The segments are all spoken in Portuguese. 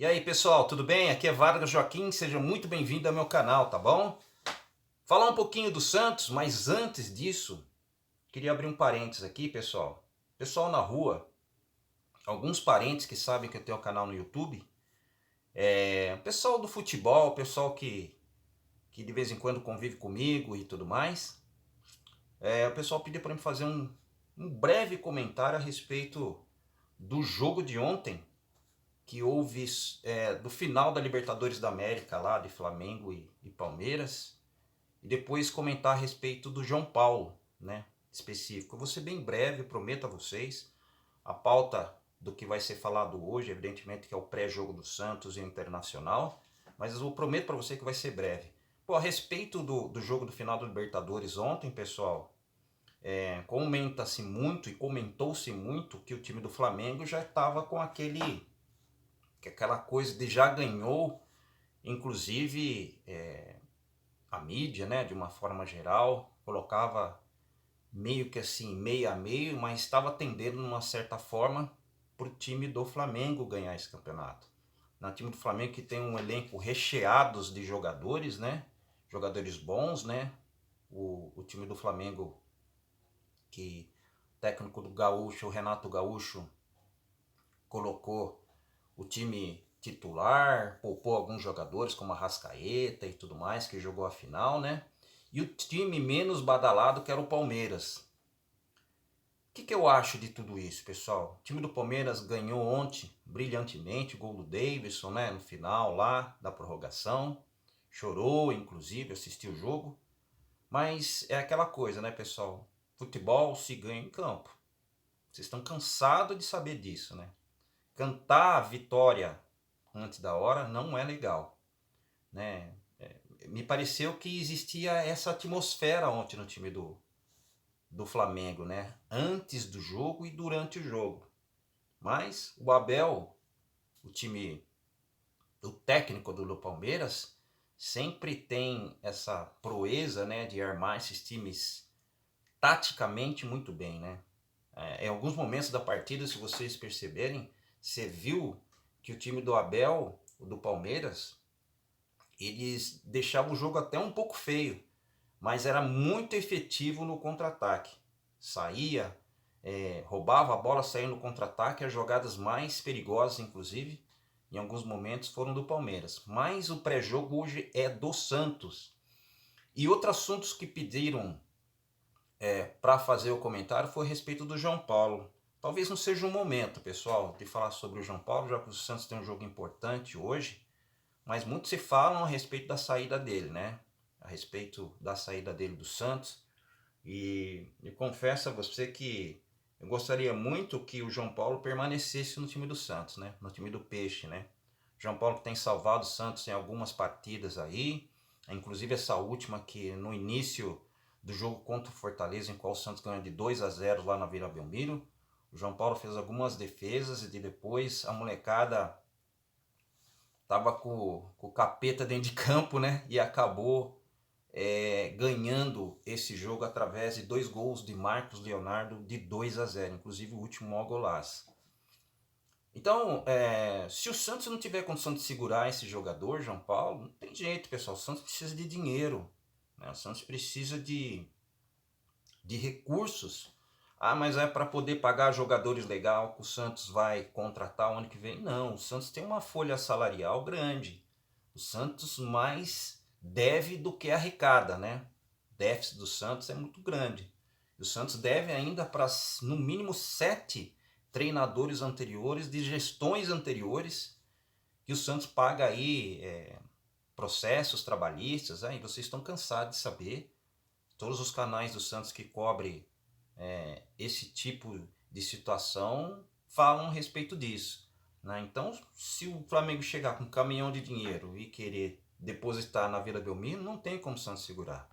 E aí, pessoal, tudo bem? Aqui é Vargas Joaquim, seja muito bem-vindo ao meu canal, tá bom? Falar um pouquinho do Santos, mas antes disso, queria abrir um parênteses aqui, pessoal. Pessoal na rua, alguns parentes que sabem que eu tenho um canal no YouTube, pessoal do futebol, pessoal que de vez em quando convive comigo e tudo mais, o pessoal pediu para mim fazer um breve comentário a respeito do jogo de ontem, que houve do final da Libertadores da América, lá de Flamengo e Palmeiras, e depois comentar a respeito do João Paulo, né, específico. Eu vou ser bem breve, prometo a vocês. A pauta do que vai ser falado hoje, evidentemente que é o pré-jogo do Santos e Internacional, mas eu prometo para você que vai ser breve. Pô, a respeito do jogo do final do Libertadores ontem, pessoal, comenta-se muito e comentou-se muito que o time do Flamengo já estava com aquela coisa de já ganhou, inclusive a mídia, né, de uma forma geral, colocava meio que assim, meio a meio, mas estava tendendo, de uma certa forma, para o time do Flamengo ganhar esse campeonato. No time do Flamengo que tem um elenco recheados de jogadores, né, jogadores bons, né, o time do Flamengo, que o técnico do Gaúcho, o Renato Gaúcho, colocou o time titular, poupou alguns jogadores como a Arrascaeta e tudo mais, que jogou a final, né? E o time menos badalado, que era o Palmeiras. O que eu acho de tudo isso, pessoal? O time do Palmeiras ganhou ontem brilhantemente, gol do Davidson, né, no final lá da prorrogação. Chorou, inclusive, assistiu o jogo. Mas é aquela coisa, né, pessoal? Futebol se ganha em campo. Vocês estão cansados de saber disso, né? Cantar a vitória antes da hora não é legal, né? Me pareceu que existia essa atmosfera ontem no time do Flamengo, né? Antes do jogo e durante o jogo. Mas o Abel, o técnico do Palmeiras, sempre tem essa proeza, né, de armar esses times taticamente muito bem, né? Em alguns momentos da partida, se vocês perceberem, você viu que o time do Abel, o do Palmeiras, eles deixavam o jogo até um pouco feio, mas era muito efetivo no contra-ataque. Saía, roubava a bola, saía no contra-ataque. As jogadas mais perigosas, inclusive, em alguns momentos foram do Palmeiras. Mas o pré-jogo hoje é do Santos. E outros assuntos que pediram para fazer o comentário foi a respeito do João Paulo. Talvez não seja o momento, pessoal, de falar sobre o João Paulo, já que o Santos tem um jogo importante hoje, mas muito se falam a respeito da saída dele, né? A respeito da saída dele do Santos. E eu confesso a você que eu gostaria muito que o João Paulo permanecesse no time do Santos, né? No time do Peixe, né? O João Paulo tem salvado o Santos em algumas partidas aí, inclusive essa última que no início do jogo contra o Fortaleza, em qual o Santos ganhou de 2-0 lá na Vila Belmiro. O João Paulo fez algumas defesas e depois a molecada tava com o capeta dentro de campo, né? E acabou ganhando esse jogo através de 2 gols de Marcos Leonardo de 2-0, inclusive o último maior golaço. Então, se o Santos não tiver condição de segurar esse jogador, João Paulo, não tem jeito, pessoal. O Santos precisa de dinheiro, né? O Santos precisa de recursos. Ah, mas é para poder pagar jogadores legal que o Santos vai contratar o ano que vem? Não, o Santos tem uma folha salarial grande. O Santos mais deve do que arrecada, né? O déficit do Santos é muito grande. O Santos deve ainda para, no mínimo, 7 treinadores anteriores, de gestões anteriores, que o Santos paga aí processos trabalhistas. Aí vocês estão cansados de saber. Todos os canais do Santos que cobrem esse tipo de situação falam a respeito disso, né? Então, se o Flamengo chegar com um caminhão de dinheiro e querer depositar na Vila Belmiro, não tem como o Santos segurar.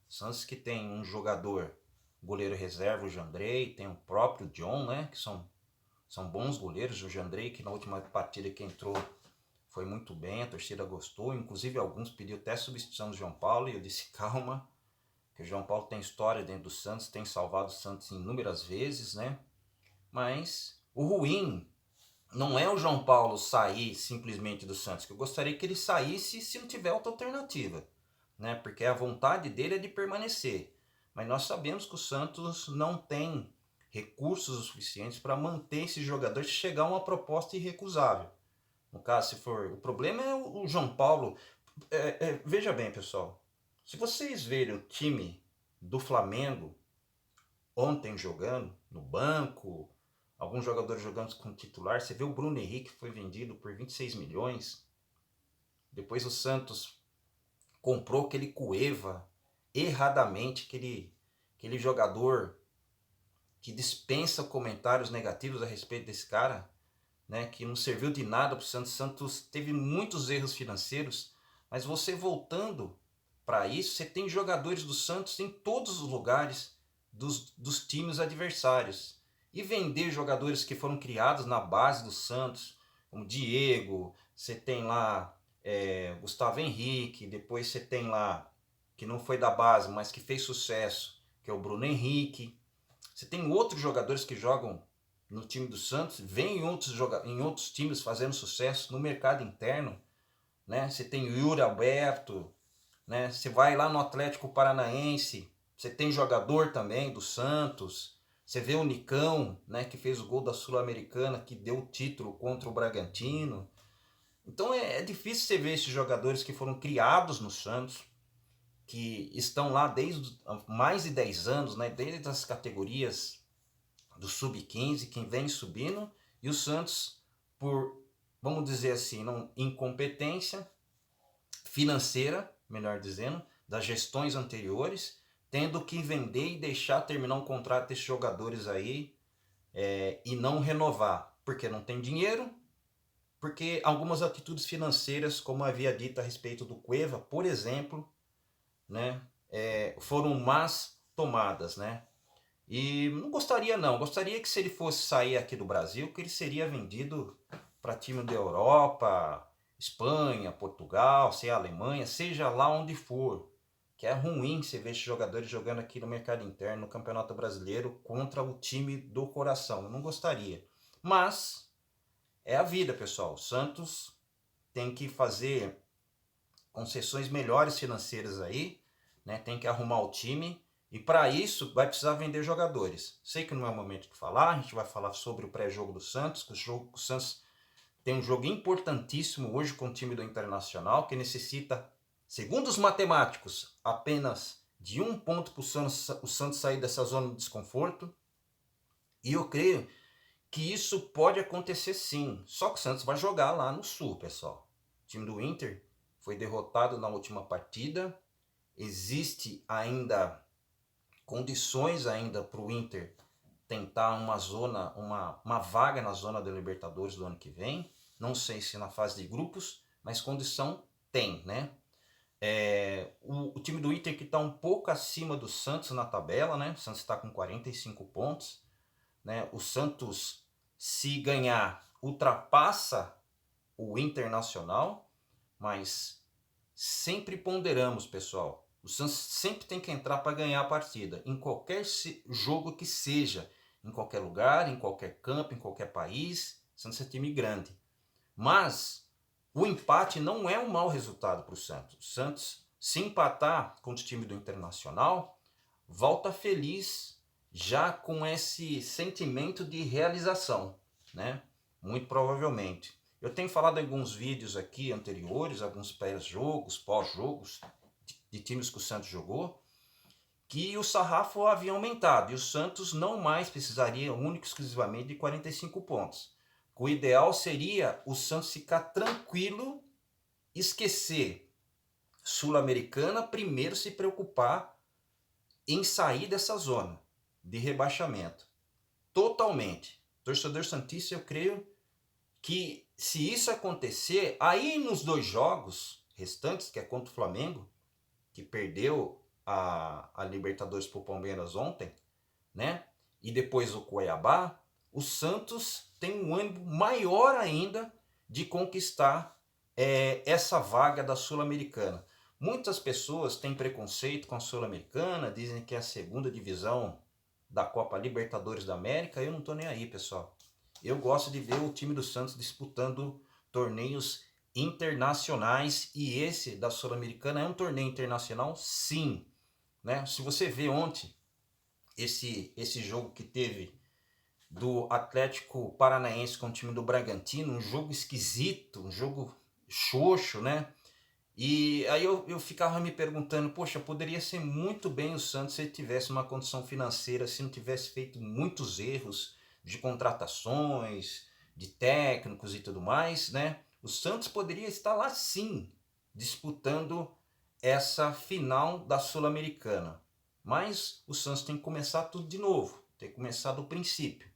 O Santos que tem um jogador, goleiro reserva, o Jandrei, tem o próprio John, né? Que são bons goleiros. O Jandrei, que na última partida que entrou foi muito bem, a torcida gostou. Inclusive, alguns pediram até a substituição do João Paulo e eu disse: calma, que o João Paulo tem história dentro do Santos, tem salvado o Santos inúmeras vezes, né? Mas o ruim não é o João Paulo sair simplesmente do Santos, que eu gostaria que ele saísse se não tiver outra alternativa, né? Porque a vontade dele é de permanecer. Mas nós sabemos que o Santos não tem recursos suficientes para manter esse jogador se chegar a uma proposta irrecusável. No caso, se for. O problema é o João Paulo. Veja bem, pessoal. Se vocês verem o time do Flamengo ontem jogando, no banco, alguns jogadores jogando como titular, você vê o Bruno Henrique foi vendido por 26 milhões. Depois o Santos comprou aquele Cueva erradamente, aquele jogador que dispensa comentários negativos a respeito desse cara, né, que não serviu de nada para o Santos. Santos teve muitos erros financeiros, mas você voltando para isso, você tem jogadores do Santos em todos os lugares dos times adversários. E vender jogadores que foram criados na base do Santos, como Diego, você tem lá Gustavo Henrique, depois você tem lá, que não foi da base, mas que fez sucesso, que é o Bruno Henrique. Você tem outros jogadores que jogam no time do Santos, vem em outros times fazendo sucesso no mercado interno, né? Você tem o Yuri Alberto, né? Você vai lá no Atlético Paranaense, você tem jogador também do Santos. Você vê o Nicão, né, que fez o gol da Sul-Americana, que deu o título contra o Bragantino. Então é difícil você ver esses jogadores que foram criados no Santos, que estão lá desde mais de 10 anos, né, desde as categorias do sub-15, quem vem subindo, e o Santos, por, vamos dizer assim, não, incompetência financeira, melhor dizendo, das gestões anteriores, tendo que vender e deixar terminar um contrato desses jogadores aí e não renovar, porque não tem dinheiro, porque algumas atitudes financeiras, como havia dito a respeito do Cueva, por exemplo, né, foram más tomadas, né? E não gostaria não, gostaria que se ele fosse sair aqui do Brasil, que ele seria vendido para time da Europa, Espanha, Portugal, seja Alemanha, seja lá onde for. Que é ruim você ver esses jogadores jogando aqui no mercado interno, no Campeonato Brasileiro, contra o time do coração. Eu não gostaria. Mas é a vida, pessoal. O Santos tem que fazer concessões melhores financeiras aí, né? Tem que arrumar o time. E para isso vai precisar vender jogadores. Sei que não é o momento de falar, a gente vai falar sobre o pré-jogo do Santos, que o Santos tem um jogo importantíssimo hoje com o time do Internacional, que necessita, segundo os matemáticos, apenas de um ponto para o Santos sair dessa zona de desconforto. E eu creio que isso pode acontecer sim. Só que o Santos vai jogar lá no Sul, pessoal. O time do Inter foi derrotado na última partida. Existe ainda condições ainda para o Inter tentar uma vaga na zona da Libertadores do ano que vem. Não sei se na fase de grupos, mas condição tem, né? O time do Inter que está um pouco acima do Santos na tabela, né? O Santos está com 45 pontos, né? O Santos, se ganhar, ultrapassa o Internacional, mas sempre ponderamos, pessoal. O Santos sempre tem que entrar para ganhar a partida, em qualquer jogo que seja, em qualquer lugar, em qualquer campo, em qualquer país. O Santos é time grande. Mas o empate não é um mau resultado para o Santos. O Santos, se empatar com o time do Internacional, volta feliz, já com esse sentimento de realização, né? Muito provavelmente. Eu tenho falado em alguns vídeos aqui anteriores, alguns pré-jogos, pós-jogos, de times que o Santos jogou, que o sarrafo havia aumentado e o Santos não mais precisaria único e exclusivamente de 45 pontos. O ideal seria o Santos ficar tranquilo, esquecer Sul-Americana, primeiro se preocupar em sair dessa zona de rebaixamento. Totalmente. Torcedor santista, eu creio que se isso acontecer, aí nos 2 jogos restantes, que é contra o Flamengo, que perdeu a Libertadores para o Palmeiras ontem, né? E depois o Cuiabá, o Santos tem um ânimo maior ainda de conquistar essa vaga da Sul-Americana. Muitas pessoas têm preconceito com a Sul-Americana, dizem que é a segunda divisão da Copa Libertadores da América. Eu não estou nem aí, pessoal. Eu gosto de ver o time do Santos disputando torneios internacionais, e esse da Sul-Americana é um torneio internacional, sim, né? Se você vê ontem esse jogo que teve do Atlético Paranaense com o time do Bragantino, um jogo esquisito, um jogo xoxo, né? E aí eu ficava me perguntando, poxa, poderia ser muito bem o Santos se ele tivesse uma condição financeira, se não tivesse feito muitos erros de contratações, de técnicos e tudo mais, né? O Santos poderia estar lá sim, disputando essa final da Sul-Americana. Mas o Santos tem que começar tudo de novo, tem que começar do princípio,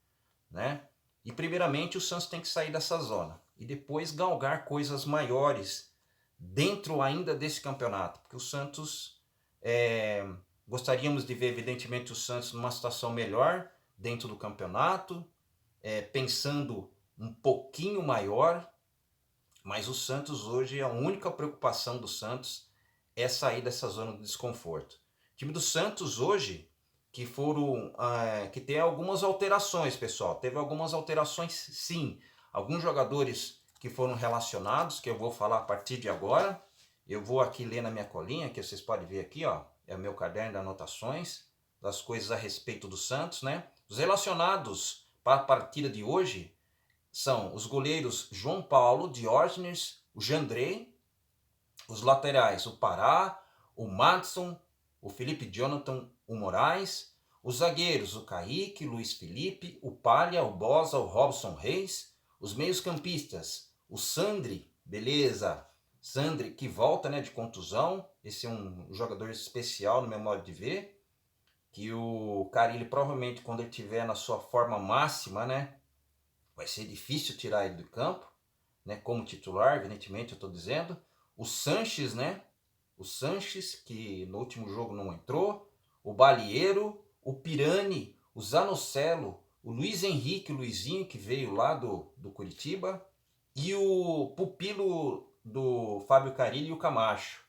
né? E primeiramente o Santos tem que sair dessa zona e depois galgar coisas maiores dentro ainda desse campeonato, porque o Santos, gostaríamos de ver evidentemente o Santos numa situação melhor dentro do campeonato, pensando um pouquinho maior, mas o Santos hoje, a única preocupação do Santos é sair dessa zona de desconforto. O time do Santos hoje, que tem algumas alterações, pessoal. Teve algumas alterações, sim. Alguns jogadores que foram relacionados, que eu vou falar a partir de agora. Eu vou aqui ler na minha colinha, que vocês podem ver aqui, ó. É o meu caderno de anotações das coisas a respeito do Santos, né? Os relacionados para a partida de hoje são os goleiros João Paulo, Diógenes, o Jandrei, os laterais o Pará, o Madison, o Felipe Jonathan, o Moraes, os zagueiros o Kaique, Luiz Felipe, o Palha, o Bosa, o Robson Reis, os meios campistas, o Sandri, beleza, Sandri que volta, né, de contusão, esse é um jogador especial no meu modo de ver, que o Carille provavelmente quando ele estiver na sua forma máxima, né, vai ser difícil tirar ele do campo, né, como titular, evidentemente eu estou dizendo. O Sanches, né, o Sanches que no último jogo não entrou, o Balieiro, o Pirani, o Zanocelo, o Luiz Henrique, o Luizinho que veio lá do Curitiba, e o pupilo do Fábio Carille e o Camacho.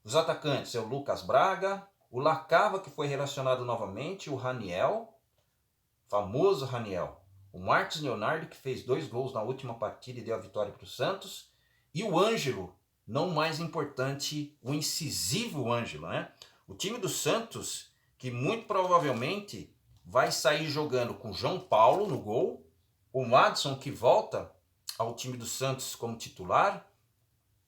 Os atacantes é o Lucas Braga, o Lacava que foi relacionado novamente, o Raniel, famoso Raniel, o Marcos Leonardo que fez 2 gols na última partida e deu a vitória para o Santos, e o Ângelo, não mais importante, o incisivo Ângelo, né? O time do Santos, que muito provavelmente vai sair jogando com João Paulo no gol, o Madison que volta ao time do Santos como titular,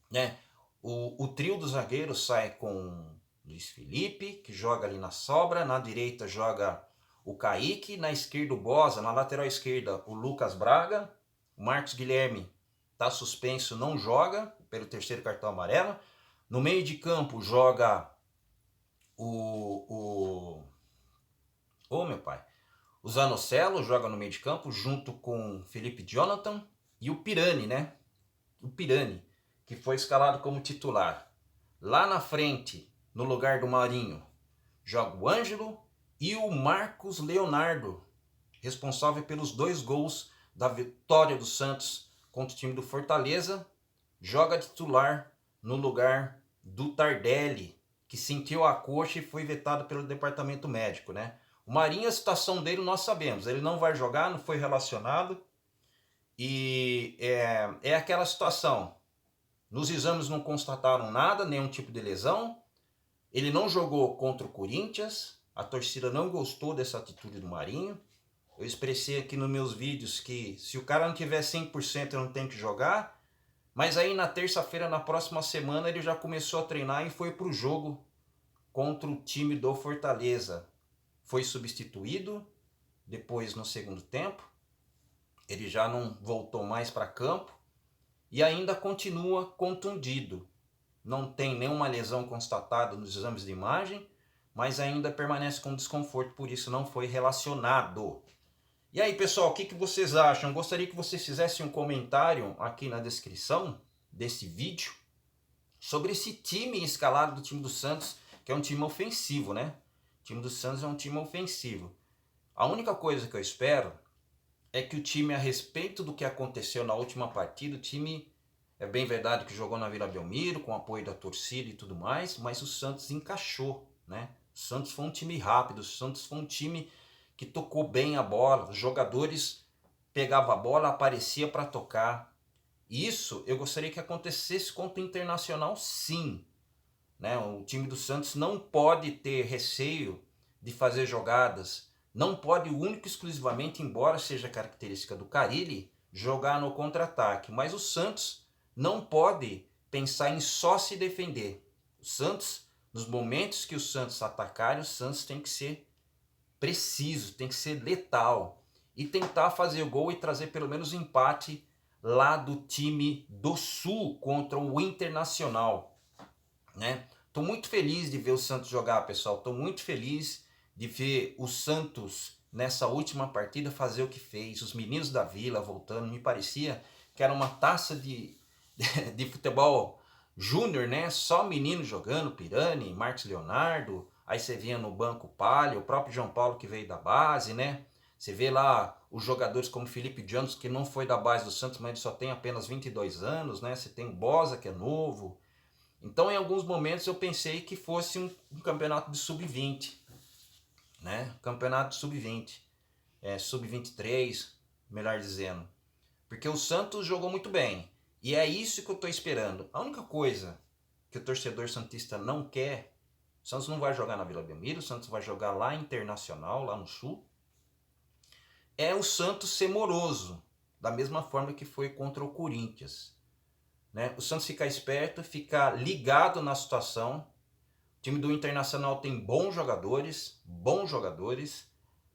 né? O trio dos zagueiros sai com Luiz Felipe, que joga ali na sobra, na direita joga o Kaique, na esquerda o Bosa, na lateral esquerda o Lucas Braga, o Marcos Guilherme está suspenso, não joga pelo 3º cartão amarelo. No meio de campo joga meu pai, o Zanocelo joga no meio de campo junto com Felipe Jonathan e o Pirani, né? O Pirani, que foi escalado como titular. Lá na frente, no lugar do Marinho, joga o Ângelo e o Marcos Leonardo, responsável pelos 2 gols da vitória do Santos contra o time do Fortaleza, joga titular no lugar do Tardelli, que sentiu a coxa e foi vetado pelo departamento médico, né? O Marinho, a situação dele nós sabemos, ele não vai jogar, não foi relacionado, e é aquela situação. Nos exames não constataram nada, nenhum tipo de lesão. Ele não jogou contra o Corinthians. A torcida não gostou dessa atitude do Marinho. Eu expressei aqui nos meus vídeos que se o cara não tiver 100% ele não tem que jogar. Mas aí na terça-feira, na próxima semana, ele já começou a treinar e foi para o jogo contra o time do Fortaleza. Foi substituído depois no segundo tempo. Ele já não voltou mais para campo. E ainda continua contundido. Não tem nenhuma lesão constatada nos exames de imagem, mas ainda permanece com desconforto, por isso não foi relacionado. E aí, pessoal, o que vocês acham? Gostaria que vocês fizessem um comentário aqui na descrição desse vídeo sobre esse time escalado do time do Santos, que é um time ofensivo, né? O time do Santos é um time ofensivo. A única coisa que eu espero é que o time, a respeito do que aconteceu na última partida, o time, é bem verdade que jogou na Vila Belmiro, com apoio da torcida e tudo mais, mas o Santos encaixou, né? O Santos foi um time rápido, o Santos foi um time que tocou bem a bola, os jogadores pegava a bola, aparecia para tocar. Isso eu gostaria que acontecesse contra o Internacional, sim. Né? O time do Santos não pode ter receio de fazer jogadas, não pode único e exclusivamente, embora seja característica do Carille, jogar no contra-ataque. Mas o Santos não pode pensar em só se defender. O Santos, nos momentos que o Santos atacar, o Santos tem que ser preciso, tem que ser letal e tentar fazer o gol e trazer pelo menos empate lá do time do Sul contra o Internacional, né? Tô muito feliz de ver o Santos jogar, pessoal. Tô muito feliz de ver o Santos nessa última partida fazer o que fez. Os meninos da Vila voltando, me parecia que era uma taça de futebol júnior, né? Só menino jogando, Pirani, Marcos Leonardo. Aí você via no banco Palha, o próprio João Paulo que veio da base, né? Você vê lá os jogadores como Felipe Jones, que não foi da base do Santos, mas ele só tem apenas 22 anos, né? Você tem o Bosa, que é novo. Então, em alguns momentos, eu pensei que fosse um campeonato de sub-20, né? Campeonato de sub-20, sub-23, melhor dizendo. Porque o Santos jogou muito bem. E é isso que eu estou esperando. A única coisa que o torcedor santista não quer, o Santos não vai jogar na Vila Belmiro, o Santos vai jogar lá Internacional, lá no Sul, é o Santos ser moroso, da mesma forma que foi contra o Corinthians. Né? O Santos ficar esperto, ficar ligado na situação. O time do Internacional tem bons jogadores,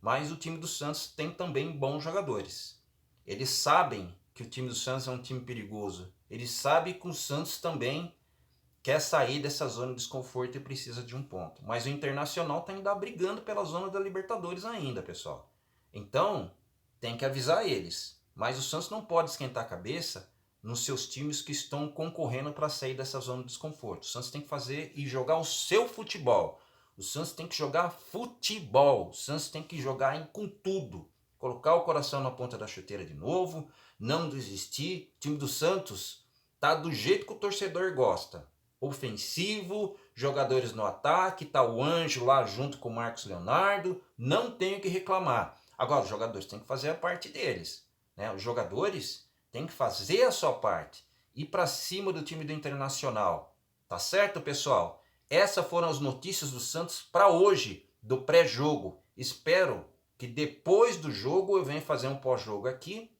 mas o time do Santos tem também bons jogadores. Eles sabem que o time do Santos é um time perigoso. Eles sabem que o Santos também quer sair dessa zona de desconforto e precisa de um ponto. Mas o Internacional está ainda brigando pela zona da Libertadores ainda, pessoal. Então, tem que avisar eles. Mas o Santos não pode esquentar a cabeça nos seus times que estão concorrendo para sair dessa zona de desconforto. O Santos tem que fazer e jogar o seu futebol. O Santos tem que jogar futebol. O Santos tem que jogar com tudo. Colocar o coração na ponta da chuteira de novo, não desistir. O time do Santos tá do jeito que o torcedor gosta. Ofensivo, jogadores no ataque, tá o Anjo lá junto com o Marcos Leonardo. Não tenho que reclamar. Agora, os jogadores têm que fazer a parte deles. Né? Os jogadores têm que fazer a sua parte. Ir para cima do time do Internacional. Tá certo, pessoal? Essas foram as notícias do Santos para hoje, do pré-jogo. Espero que depois do jogo eu venha fazer um pós-jogo aqui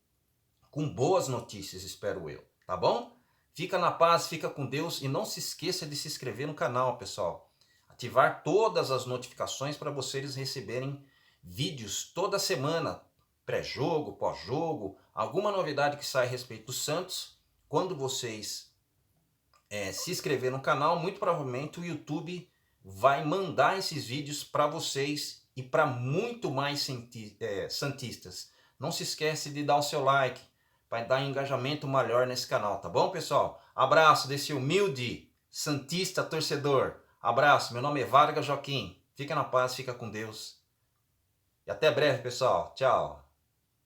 com boas notícias, espero eu. Tá bom? Fica na paz, fica com Deus e não se esqueça de se inscrever no canal, pessoal. Ativar todas as notificações para vocês receberem vídeos toda semana, pré-jogo, pós-jogo, alguma novidade que sai a respeito do Santos. Quando vocês se inscrever no canal, muito provavelmente o YouTube vai mandar esses vídeos para vocês e para muito mais santistas. Não se esquece de dar o seu like, para dar engajamento maior nesse canal, tá bom, pessoal? Abraço desse humilde santista torcedor. Abraço, meu nome é Vargas Joaquim. Fica na paz, fica com Deus. E até breve, pessoal. Tchau.